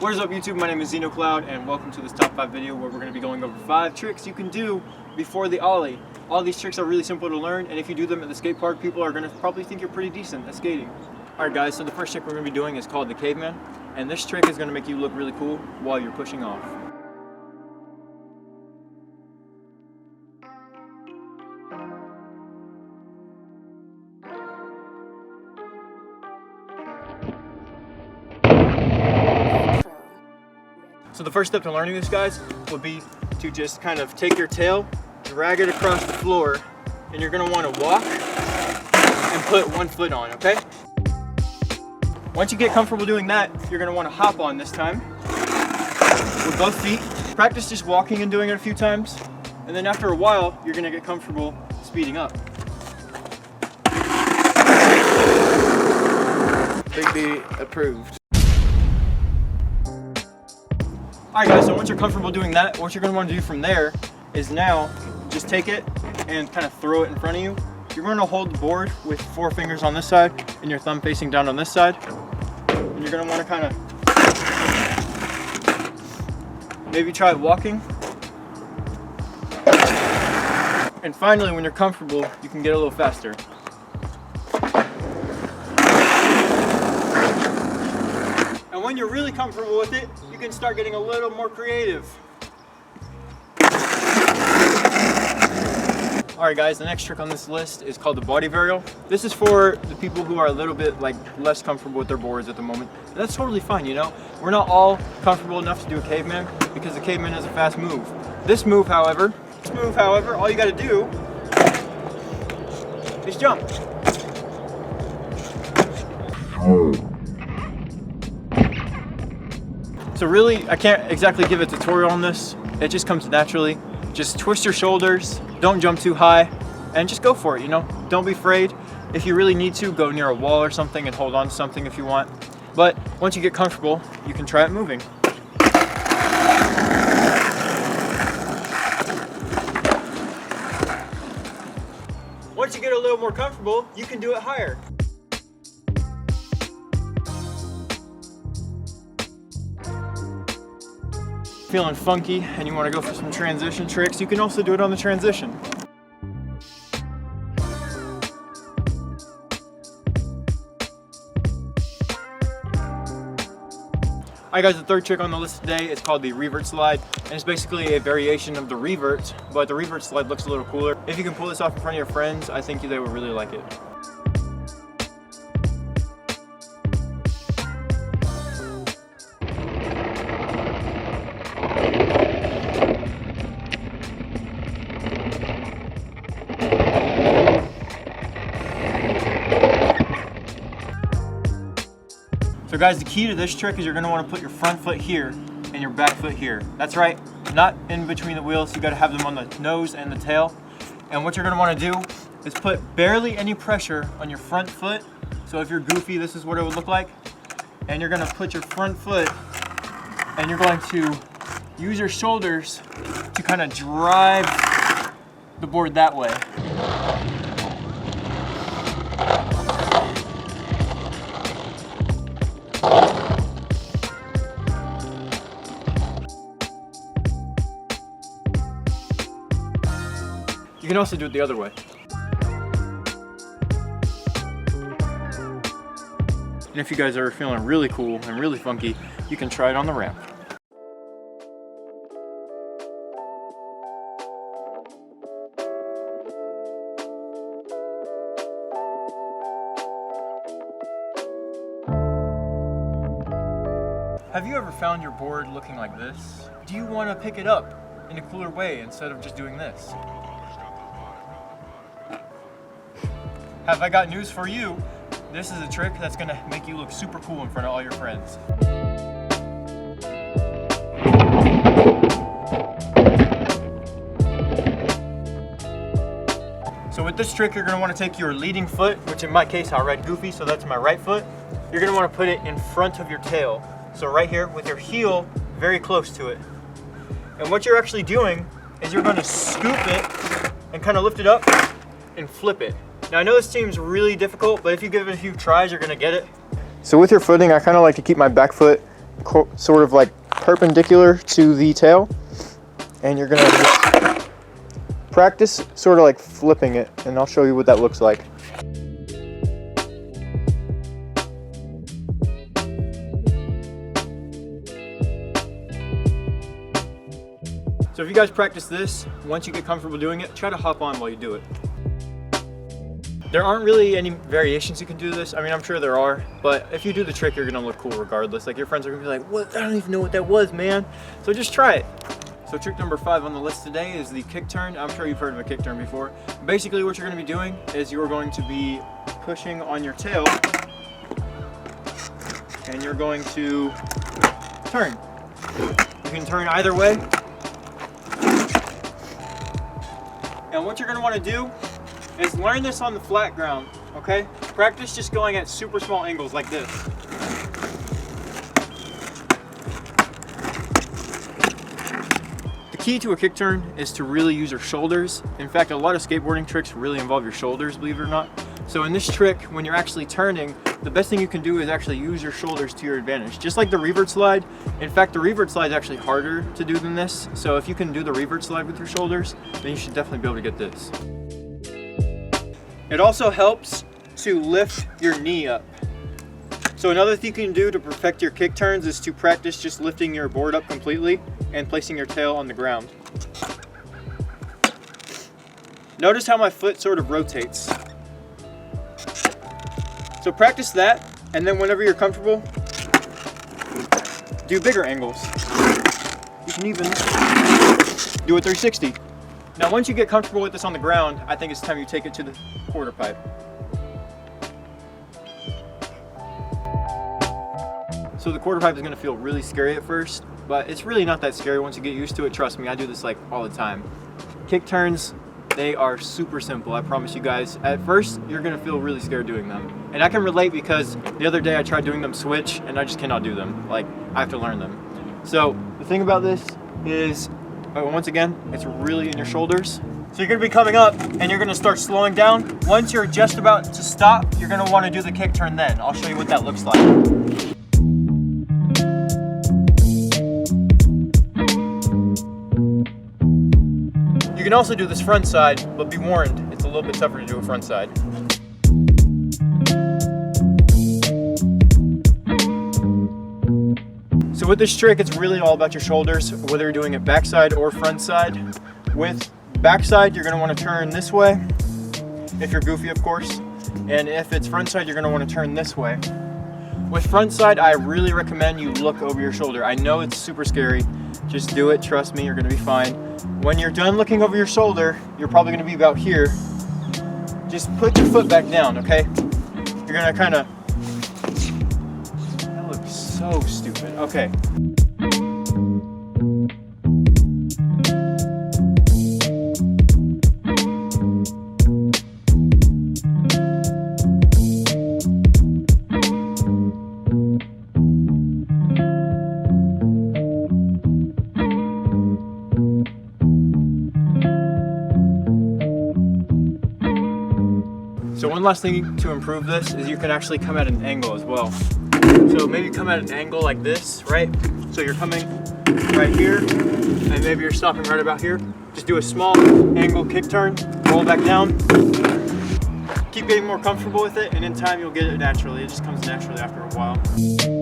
What is up YouTube, my name is ZenoCloud and welcome to this top 5 video where we're going to be going over 5 tricks you can do before the ollie. All these tricks are really simple to learn, and if you do them at the skate park, people are going to probably think you're pretty decent at skating. Alright guys, so the first trick we're going to be doing is called the Caveman, and this trick is going to make you look really cool while you're pushing off. So the first step to learning this, guys, would be to just kind of take your tail, drag it across the floor, and you're going to want to walk and put one foot on, okay? Once you get comfortable doing that, you're going to want to hop on this time with both feet. Practice just walking and doing it a few times, and then after a while, you're going to get comfortable speeding up. Big B approved. Alright guys, so once you're comfortable doing that, what you're going to want to do from there is now just take it and kind of throw it in front of you. You're going to hold the board with 4 fingers on this side and your thumb facing down on this side. And you're going to want to kind of maybe try walking. And finally, when you're comfortable, you can get a little faster. And when you're really comfortable with it, you can start getting a little more creative. Alright guys, the next trick on this list is called the body varial. This is for the people who are a little bit less comfortable with their boards at the moment. And that's totally fine, you know. We're not all comfortable enough to do a caveman because the caveman has a fast move. This move, however, all you gotta do is jump. So really, I can't exactly give a tutorial on this. It just comes naturally. Just twist your shoulders, don't jump too high, and just go for it, you know? Don't be afraid. If you really need to, go near a wall or something and hold on to something if you want. But once you get comfortable, you can try it moving. Once you get a little more comfortable, you can do it higher. Feeling funky and you want to go for some transition tricks, you can also do it on the transition. Alright guys, the third trick on the list today is called the Revert Slide, and it's basically a variation of the revert, but the Revert Slide looks a little cooler. If you can pull this off in front of your friends, I think they would really like it. So guys, the key to this trick is you're going to want to put your front foot here and your back foot here. That's right, not in between the wheels. You got to have them on the nose and the tail. And what you're going to want to do is put barely any pressure on your front foot. So if you're goofy, this is what it would look like. And you're going to put your front foot and you're going to use your shoulders to kind of drive the board that way. You can also do it the other way. And if you guys are feeling really cool and really funky, you can try it on the ramp. Have you ever found your board looking like this? Do you want to pick it up in a cooler way instead of just doing this? Have I got news for you? This is a trick that's going to make you look super cool in front of all your friends. So with this trick, you're going to want to take your leading foot, which in my case I'll ride goofy, so that's my right foot. You're going to want to put it in front of your tail. So right here with your heel very close to it. And what you're actually doing is you're going to scoop it and kind of lift it up and flip it. Now I know this seems really difficult, but if you give it a few tries, you're going to get it. So with your footing, I kind of like to keep my back foot sort of like perpendicular to the tail, and you're gonna just practice sort of like flipping it, and I'll show you what that looks like. So if you guys practice this, once you get comfortable doing it, try to hop on while you do it. There aren't really any variations you can do this. I mean, I'm sure there are, but if you do the trick, you're gonna look cool regardless. Like your friends are gonna be like, what? I don't even know what that was, man. So just try it. So trick number 5 on the list today is the Kickturn. I'm sure you've heard of a Kickturn before. Basically what you're gonna be doing is you're going to be pushing on your tail, and you're going to turn. You can turn either way. And what you're gonna wanna do is learn this on the flat ground, okay? Practice just going at super small angles like this. The key to a kick turn is to really use your shoulders. In fact, a lot of skateboarding tricks really involve your shoulders, believe it or not. So in this trick, when you're actually turning, the best thing you can do is actually use your shoulders to your advantage. Just like the Revert Slide. In fact, the Revert Slide is actually harder to do than this. So if you can do the Revert Slide with your shoulders, then you should definitely be able to get this. It also helps to lift your knee up. So another thing you can do to perfect your kick turns is to practice just lifting your board up completely and placing your tail on the ground. Notice how my foot sort of rotates. So practice that, and then whenever you're comfortable, do bigger angles. You can even do a 360. Now once you get comfortable with this on the ground, I think it's time you take it to the quarter pipe. So the quarter pipe is going to feel really scary at first, but it's really not that scary once you get used to it. Trust me, I do this like all the time. Kick turns, they are super simple, I promise you guys. At first, you're going to feel really scared doing them. And I can relate because the other day I tried doing them switch and I just cannot do them. Like, I have to learn them. So the thing about this is, once again, it's really in your shoulders. So you're gonna be coming up and you're gonna start slowing down. Once you're just about to stop, you're gonna wanna do the kick turn then. I'll show you what that looks like. You can also do this front side, but be warned, it's a little bit tougher to do a front side. So with this trick, it's really all about your shoulders, whether you're doing it backside or front side. With backside, you're going to want to turn this way, if you're goofy, of course. And if it's front side, you're going to want to turn this way. With front side, I really recommend you look over your shoulder. I know it's super scary. Just do it. Trust me, you're going to be fine. When you're done looking over your shoulder, you're probably going to be about here. Just put your foot back down, okay? You're going to kind of... That looks so stupid. Okay. So one last thing to improve this is you can actually come at an angle as well. So maybe come at an angle like this, right? So you're coming right here, and maybe you're stopping right about here. Just do a small angle kick turn, roll back down. Keep getting more comfortable with it, and in time you'll get it naturally. It just comes naturally after a while.